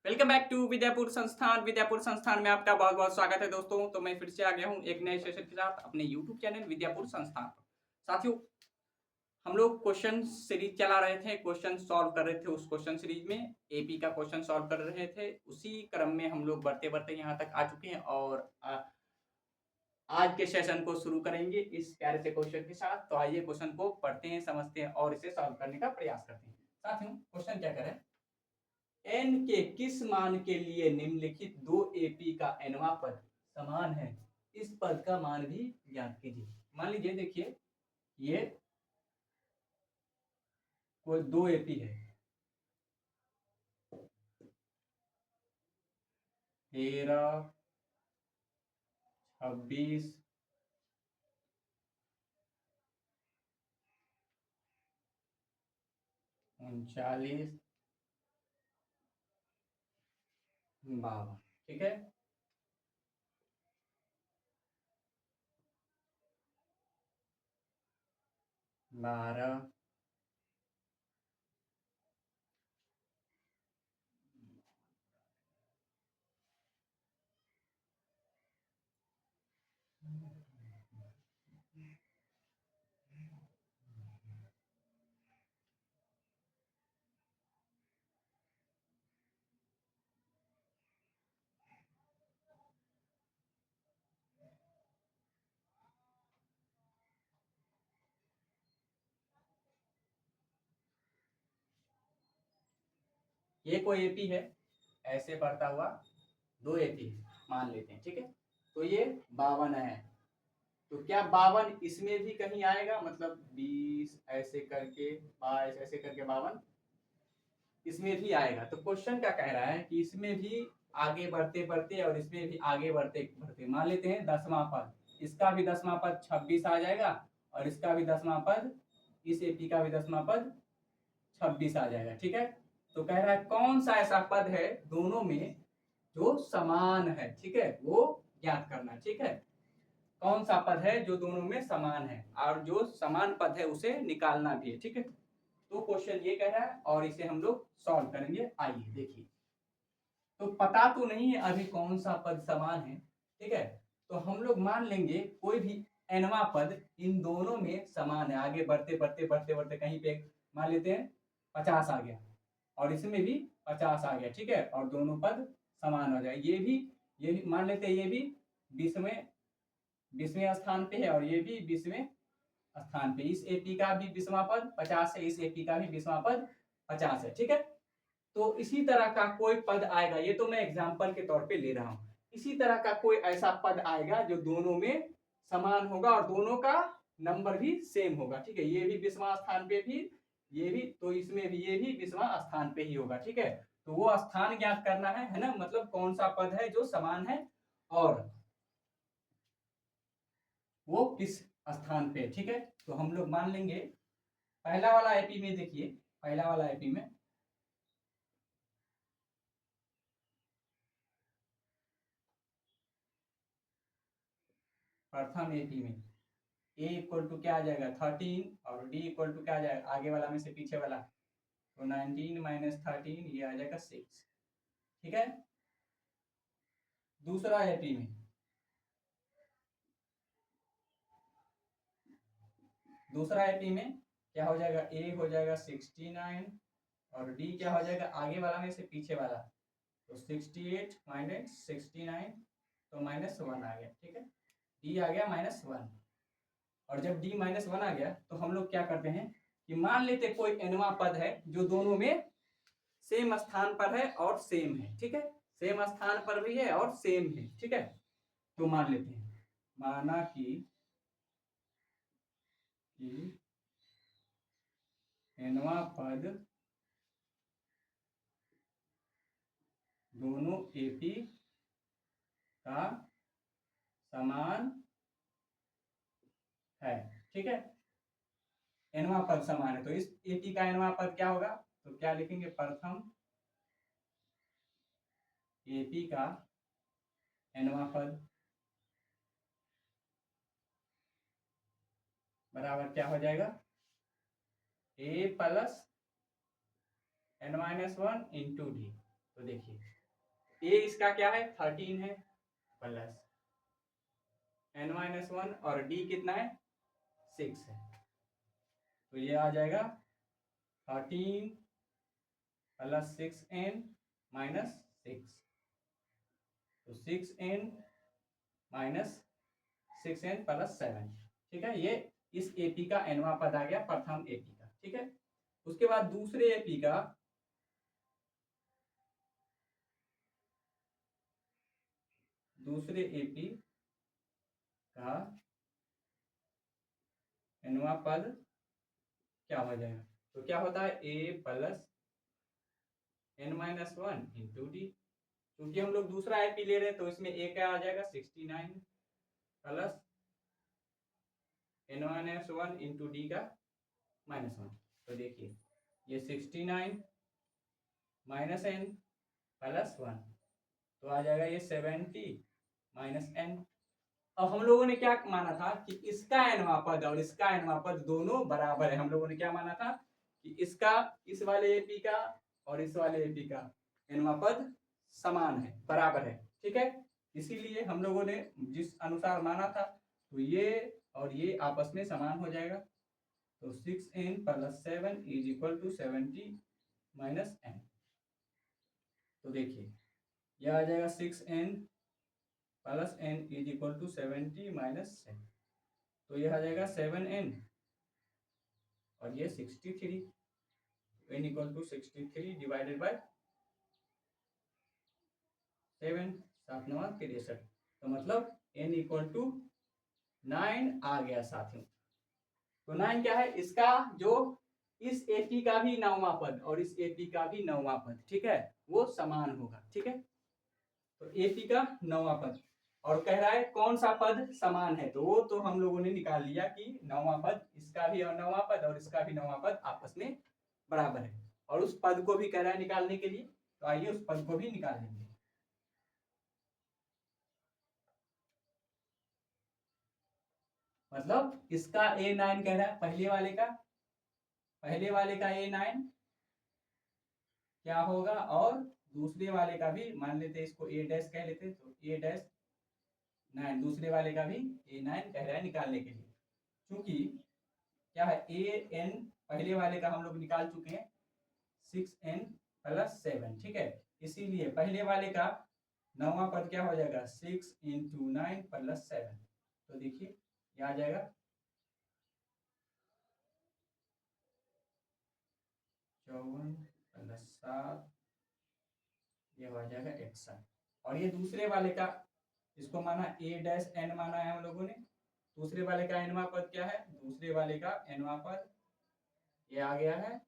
Welcome back to Vidyapur संस्थान। विद्यापुर संस्थान में आपका बहुत बहुत स्वागत है दोस्तों। तो मैं फिर से आ गया हूँ एक नए सेशन के साथ अपने यूट्यूब चैनल विद्यापुर संस्थान पर। साथियों, हम लोग क्वेश्चन सीरीज चला रहे थे, क्वेश्चन सॉल्व कर रहे थे। उस क्वेश्चन सीरीज में एपी का क्वेश्चन सॉल्व कर रहे थे। उसी क्रम में हम लोग बढ़ते बढ़ते यहाँ तक आ चुके हैं और आज के सेशन को शुरू करेंगे इस प्यारे से क्वेश्चन के साथ। तो आइए क्वेश्चन को पढ़ते हैं, समझते हैं और इसे सॉल्व करने का प्रयास करते हैं। साथियों, क्वेश्चन क्या करें, n के किस मान के लिए निम्नलिखित दो एपी का nवां पद समान है, इस पद का मान भी ज्ञात कीजिए। मान लीजिए, देखिए ये कोई दो एपी है, 13, 26, 39, 52। ठीक है, बारह, ये कोई एपी है, ऐसे बढ़ता हुआ दो एपी मान लेते हैं। ठीक है, तो ये 52 है। तो क्या 52 इसमें भी कहीं आएगा? मतलब 20 ऐसे करके, 22 ऐसे करके 52 इसमें भी आएगा। तो क्वेश्चन क्या कह रहा है कि इसमें भी आगे बढ़ते बढ़ते और इसमें भी आगे बढ़ते बढ़ते मान लेते हैं 10वां पद, इसका भी 10वां पद 26 आ जाएगा और इसका भी 10वां पद, इस एपी का भी 10वां पद 26 आ जाएगा। ठीक है, तो कह रहा है कौन सा ऐसा पद है दोनों में जो समान है। ठीक है, वो ज्ञात करना। ठीक है, कौन सा पद है जो दोनों में समान है और जो समान पद है उसे निकालना भी है। ठीक है, तो क्वेश्चन ये कह रहा है और इसे हम लोग सॉल्व करेंगे। आइए देखिए, तो पता तो नहीं है अभी कौन सा पद समान है। ठीक है, तो हम लोग मान लेंगे कोई भी nवां पद इन दोनों में समान है। आगे बढ़ते बढ़ते बढ़ते बढ़ते कहीं पे मान लेते हैं 50 आ गया और इसमें भी 50 आ गया। ठीक है, और दोनों पद समान हो जाए। ये भी मान लेते हैं, ये भी 20वें स्थान पे है और ये भी 20वें स्थान पे। इस एपी का भी 20वां पद 50 है, इस एपी का भी 20वां पद 50 है। ठीक है, तो इसी तरह का कोई पद आएगा, ये तो मैं एग्जांपल के तौर पे ले रहा हूं। इसी तरह का कोई ऐसा पद आएगा जो दोनों में समान होगा और दोनों का नंबर भी सेम होगा। ठीक है, ये भी 20वां स्थान पे भी, ये भी, तो इसमें भी ये भी 20वां स्थान पे ही होगा। ठीक है, तो वो स्थान ज्ञात करना है ना, मतलब कौन सा पद है जो समान है और वो किस स्थान पे। ठीक है, तो हम लोग मान लेंगे पहला वाला एपी में, देखिए पहला वाला एपी में प्रथम एपी में ए इक्वल टू क्या आ जाएगा 13 और डी इक्वल टू क्या आ जाएगा आगे वाला में से पीछे वाला, तो 19 माइनस 13 ये आ जाएगा 6। ठीक है, दूसरा एपी में, दूसरा एपी में क्या हो जाएगा, ए हो जाएगा 69 और डी क्या हो जाएगा आगे वाला में से पीछे वाला, तो 68 माइनस 69, तो -1 आ गया। ठीक है, डी आ गया -1 और जब डी -1 आ गया तो हम लोग क्या करते हैं कि मान लेते कोई nवां पद है जो दोनों में सेम स्थान पर है और सेम है। ठीक है, सेम स्थान पर भी है और सेम है। ठीक है, तो मान लेते हैं, माना कि nवां पद दोनों एपी का समान है। ठीक है, nवां पद समान है तो इस एपी का nवां पद क्या होगा, तो क्या लिखेंगे, प्रथम एपी का nवां पद बराबर क्या हो जाएगा, a plus n-1 into D. तो देखिए ए इसका क्या है 13 है प्लस n-1 और डी कितना है 6 है, तो ये आ जाएगा 13 प्लस 6n-6, तो 6n माइनस 6n प्लस 7, ठीक है। ये इस एपी का nवां पद आ गया, प्रथम एपी का, ठीक है। उसके बाद दूसरे एपी का nवां पद क्या हो जाएगा, तो क्या होता है a plus n-1 into D, क्योंकि हम लोग दूसरा एपी ले रहे हैं तो इसमें a क्या आ जाएगा 69 प्लस n-1 इंटू डी का -1, तो देखिए ये 69 माइनस n प्लस 1, तो आ जाएगा ये 70 माइनस n। अब हम लोगों ने क्या माना था कि इसका nवां पद और इसका nवां पद दोनों बराबर है। हम लोगों ने क्या माना था कि इसका इस वाले एपी का और इस वाले एपी का nवां पद समान है, बराबर है, ठीक है। इसीलिए हम लोगों ने जिस अनुसार माना था तो ये और ये आपस में समान हो जाएगा, तो 6n plus 7 is equal to 70 minus n। तो देखिए यह आ जाएगा 6n plus n is equal to 70 minus 7, तो यह आ जाएगा 7n और ये 63, n equal to 63 divided by 7, 7 9 63, तो मतलब n इक्वल टू 9 आ गया साथियों। तो 9 क्या है, इसका जो इस एपी का भी नौवां पद और इस एपी का भी नौवां पद, ठीक है, वो समान होगा, ठीक है। तो एपी का नौवां पद और कह रहा है कौन सा पद समान है, तो वो तो हम लोगों ने निकाल लिया कि नौवां पद, इसका भी नौवां पद और इसका भी नौवां पद आपस में बराबर है, और उस पद को भी कह रहा है निकालने के लिए, तो आइए उस पद को भी निकाल लेंगे। मतलब इसका a9 कह रहा है, पहले वाले का a9 क्या होगा, और दूसरे वाले का भी मान लेते इसको a डैश कह लेते, तो a डैश 9 दूसरे वाले का भी a9 कह रहा है निकालने के लिए, क्योंकि क्या है an पहले वाले का हम लोग निकाल चुके हैं 6n प्लस 7, ठीक है। इसीलिए पहले वाले का नौवां पद क्या हो जाएगा 6 इंटू 9 प्लस 7, तो देखिए ये आ जाएगा 54 प्लस 7, ये हो जाएगा 61, और ये दूसरे वाले का इसको माना a डैश n माना है हम लोगों ने, दूसरे वाले का nवां पद क्या है, दूसरे वाले का nवां पद ये आ गया है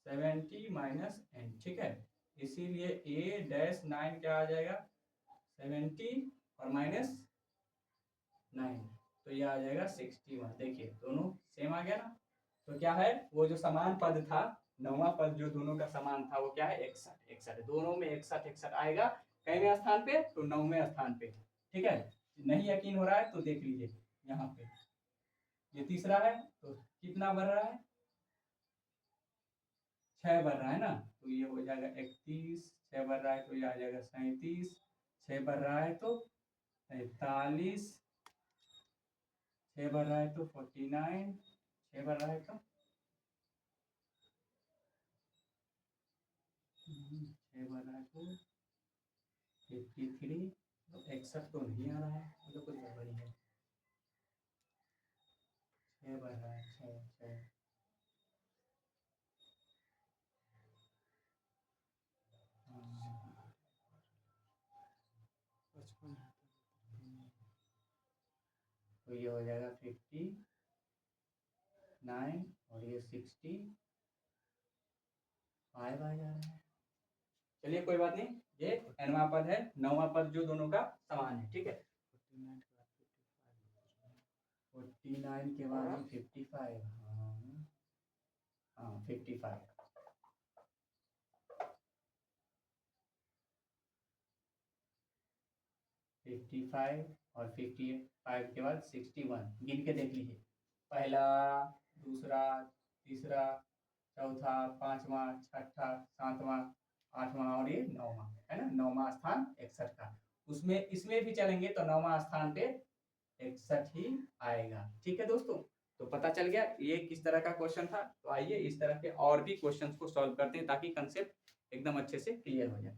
70 माइनस n, ठीक है। इसीलिए a डैश 9 क्या आ जाएगा 70 और माइनस 9, तो ये आ जाएगा 61, देखिए दोनों सेम आ गया ना। तो क्या है वो जो समान पद था, नौवां पद जो दोनों का समान था वो क्या है 61, 61 दोनों में 61 61 आएगा, कईवें स्थान पे, तो 9वें स्थान पे, ठीक है। नहीं यकीन हो रहा है तो देख लीजिए यहाँ पे, ये तीसरा है तो कितना बढ़ रहा है 6 बढ़ रहा है ना, तो ये हो जाएगा 31, 6 बढ़ रहा है तो ये आ जाएगा 37, 6 बढ़ रहा है तो 43, 6 बढ़ रहा है तो 49, 6 बढ़ रहा है तो 6 बढ़ रहा है तो 53, तो 61 तो नहीं आ रहा है, मतलब कुछ गड़बड़ी है, 6 बढ़ रहा है 6 6, तो ये हो जाएगा 59 और ये 65 आ जा रहा है। चलिए कोई बात नहीं, ये nवां पद है, नौवां पद जो दोनों का समान है, ठीक है। 49 के बाद 55, हाँ 55, 55 और 55 के बाद 61, गिन के देख लीजिए, पहला, दूसरा, तीसरा, चौथा, पांचवा, छठा, सातवां, 8वां और ये 9वां, है ना, 9वां स्थान 61 का। उसमें इसमें भी चलेंगे तो 9वां स्थान पे 61 ही आएगा। ठीक है दोस्तों, तो पता चल गया ये किस तरह का क्वेश्चन था। तो आइए इस तरह के और भी क्वेश्चंस को सॉल्व करते हैं ताकि कंसेप्ट एकदम अच्छे से क्लियर हो जाए।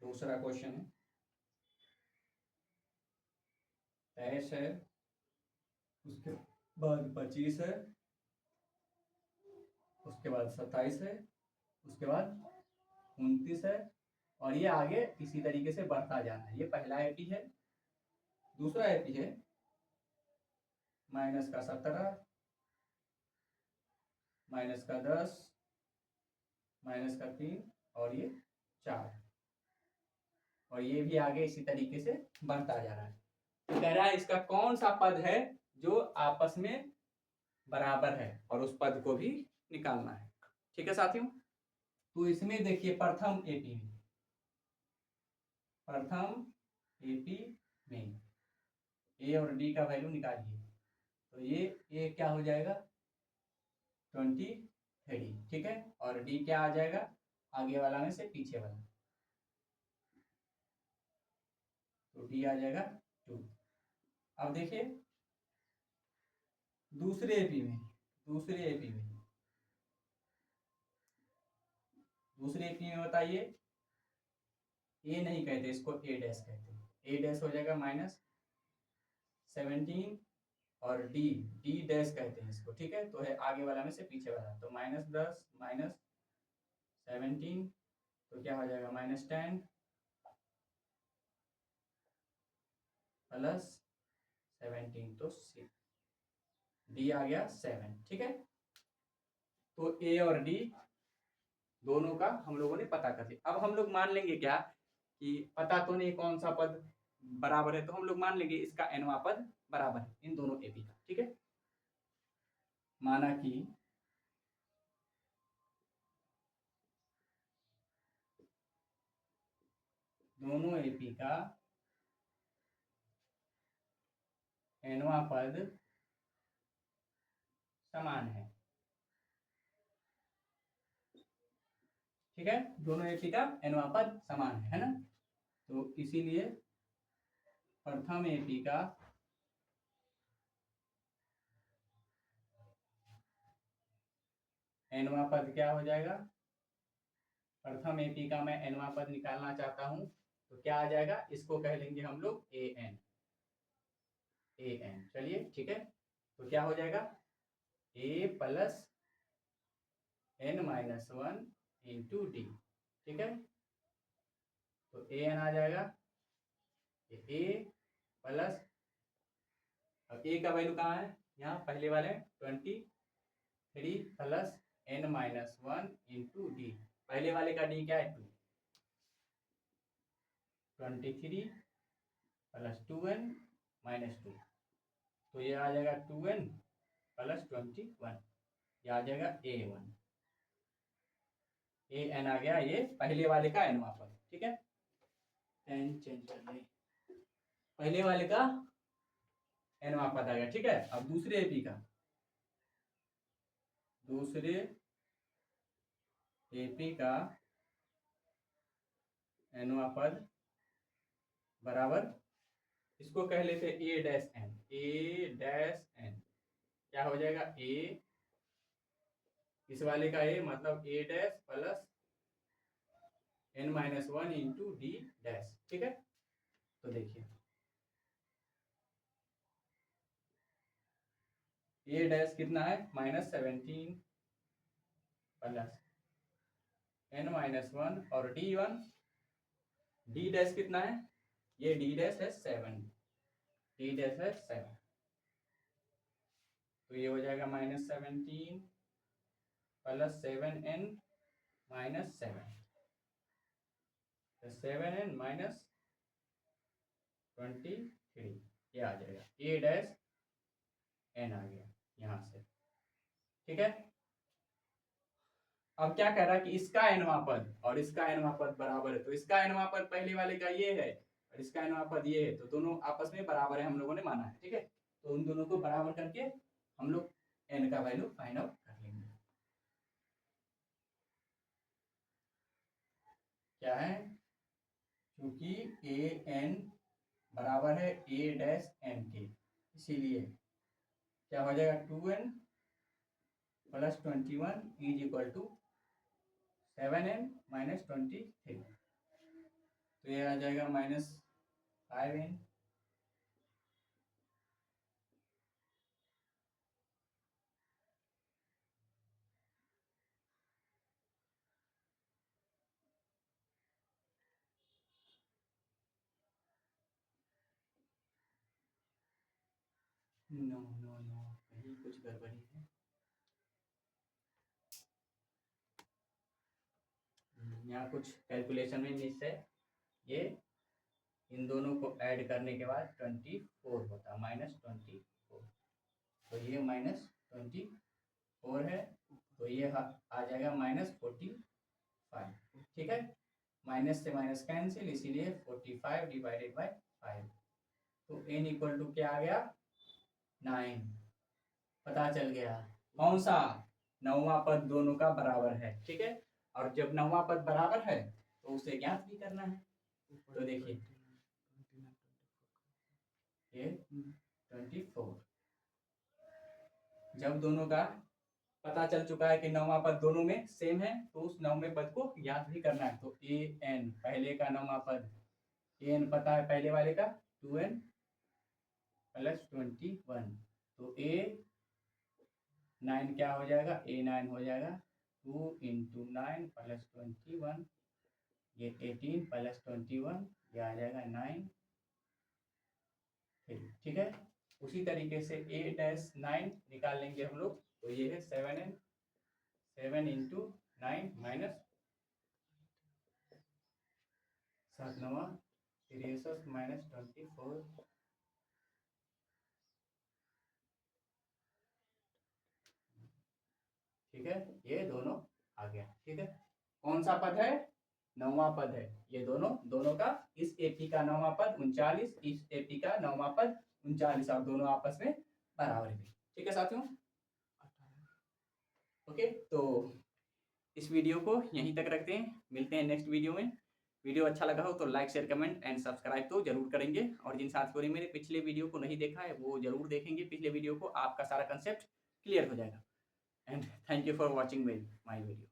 दूसरा क्वेश्चन है, 23 है, उसके बाद 25 है, उसके बाद 27 है, उसके बाद 29 है, और ये आगे इसी तरीके से बढ़ता जाना है। ये पहला एपी है। दूसरा एपी है माइनस का 17, माइनस का 10, माइनस का 3 और ये 4, और ये भी आगे इसी तरीके से बढ़ता जा रहा है। तो कह रहा है इसका कौन सा पद है जो आपस में बराबर है, और उस पद को भी निकालना है। ठीक है साथियों, तो इसमें देखिए प्रथम एपी में, प्रथम एपी में ए और डी का वैल्यू निकालिए। तो ये ए क्या हो जाएगा 23, ठीक है, और डी क्या आ जाएगा आगे वाला में से पीछे वाला, तो डी आ जाएगा 2। अब देखिए दूसरे एपी में, दूसरे एपी में, दूसरे एपी में बताइए, ए नहीं कहते इसको, ए डैश कहते हैं। ए डैश हो जाएगा -17, और डी, डी डैश कहते हैं इसको, ठीक है, तो है आगे वाला में से पीछे वाला, तो -10 -17, तो क्या हो जाएगा -10 प्लस 17, तो डी आ गया 7। ठीक है, तो ए और डी दोनों का हम लोगों ने पता कर लिया। अब हम लोग मान लेंगे क्या कि पता तो नहीं कौन सा पद बराबर है, तो हम लोग मान लेंगे इसका nवां पद बराबर है इन दोनों एपी का। ठीक है, माना कि दोनों एपी का nवां पद समान है। ठीक है, दोनों एपी का nवां पद समान है ना, तो इसीलिए प्रथम एपी का nवां पद क्या हो जाएगा, प्रथम एपी का मैं nवां पद निकालना चाहता हूं, तो क्या आ जाएगा, इसको कह लेंगे हम लोग an, चलिए ठीक है, तो क्या हो जाएगा a plus n-1 into D. ठीक है, तो an आ जाएगा a प्लस, अब a का वैल्यू कहाँ है, यहाँ पहले वाले 23 प्लस n-1 इंटू डी। पहले वाले का डी क्या है 2, 23 प्लस 2n माइनस 2, तो ये आ जाएगा 2n प्लस 21, ये आ जाएगा a1, an आ गया ये पहले वाले का nवां पद। ठीक है, पेन चेंज कर ले, पहले वाले का nवां पद आ गया। ठीक है, अब दूसरे एपी का, दूसरे एपी का nवां पद बराबर, इसको कह लेते a dash n, a dash n क्या हो जाएगा ए, इस वाले का ए मतलब a dash plus n-1 into d dash. ठीक है, तो देखिए ए डैश कितना है -17 प्लस n-1 और d1, डी डैश कितना है, ये डी डैश है 7, डी डैश है 7, तो ये हो जाएगा -17 प्लस 7n माइनस 7, तो 7n माइनस 23 ये आ जाएगा, a डैश n आ गया यहाँ से, ठीक है। अब क्या कह रहा है कि इसका nवां पद और इसका nवां पद बराबर है, तो इसका nवां पद पहले वाले का ये है और इसका nवां पद ये है, तो दोनों आपस में बराबर है हम लोगों ने माना है, ठीक है। तो उन दोनों को बराबर करके हम लोग n का वैल्यू फाइंड आउट कर लेंगे। क्या है, क्योंकि a n बराबर है a डैश n के, इसीलिए क्या हो जाएगा 2n plus 21 is equal to 7n minus 23, तो ये आ जाएगा minus 5n। No no no, कहीं कुछ गड़बड़ी है। यहाँ कुछ कैलकुलेशन में मिस है, ये इन दोनों को ऐड करने के बाद 24 होता, माइनस 24, तो ये माइनस 24 है, तो ये आ जाएगा माइनस 45, ठीक है। माइनस से माइनस कैंसिल, इसीलिए 45 डिवाइडेड बाय 5, तो n इक्वल टू क्या आ गया 9, पता चल गया कौन सा, नौवां पद दोनों का बराबर है, ठीक है। और जब नौवां पद बराबर है तो उसे ज्ञात भी करना है, तो देखिए ये 24, जब दोनों का पता चल चुका है कि नौवां पद दोनों में सेम है, तो उस नौवें पद को ज्ञात भी करना है, तो ए एन पहले का नौवां पद, ए एन पता है पहले वाले का 2n प्लस 21, तो ए 9 क्या हो जाएगा, ए 9 हो जाएगा 2 इंटू 9 प्लस 21, ये 18 प्लस 21, ये आ जाएगा 9, ठीक है। उसी तरीके से a डैश 9 निकाल लेंगे हम लोग, तो ये है 7n, 7 इंटू 9 माइनस 7 9 63 माइनस 24, ठीक है। ये दोनों आ गया, ठीक है। कौन सा पद है, नौवां पद है, ये दोनों का, इस एपी का नौवां पद 39, इस एपी का नौवां पद 39, और दोनों आपस में बराबर है, ठीक है साथियों। ओके, तो इस वीडियो को यहीं तक रखते हैं, मिलते हैं नेक्स्ट वीडियो में। वीडियो अच्छा लगा हो तो like share comment and subscribe तो जरूर करेंगे, और जिन साथियों ने मेरे पिछले वीडियो को नहीं देखा है वो जरूर देखेंगे पिछले वीडियो को, आपका सारा कंसेप्ट क्लियर हो जाएगा। And thank you for watching my video.